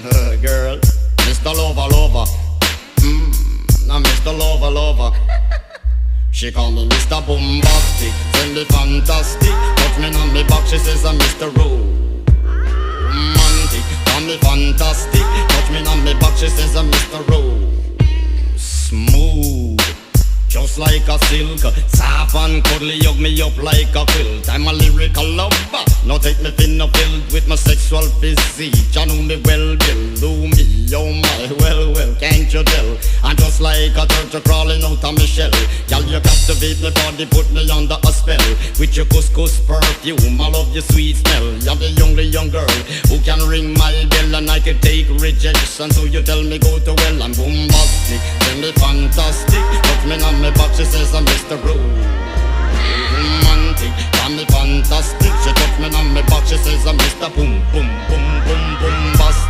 Girl, Mr. Lover Lover. Now Mr. Lover Lover. She call me Mr. Bombastic, send me fantastic. Touch me on me back, she says I'm Mr. Romantic. Call me fantastic, touch me on me back, she says I'm Mr. Smooth, just like a silk. Soft and cuddly, hug me up like a quilt. I'm a lyrical lover, now take me thin filled with my sexual physique. You know me well, Bill, do me, oh my, well, can't you tell? I'm just like a turtle crawling out of my shell. Girl, you captivate my body, put me under a spell. With your couscous perfume, I love your sweet smell. You're the only young girl who can ring my bell, and I can take rejection. So you tell me go to well, I'm bombastic, tell me fantastic. Touch me on my back, she says I'm Mr. Romantic. Call me fantastic, she touch me on my back, she says I'm Mr. Boom, boom, boom, boom, boom, boom.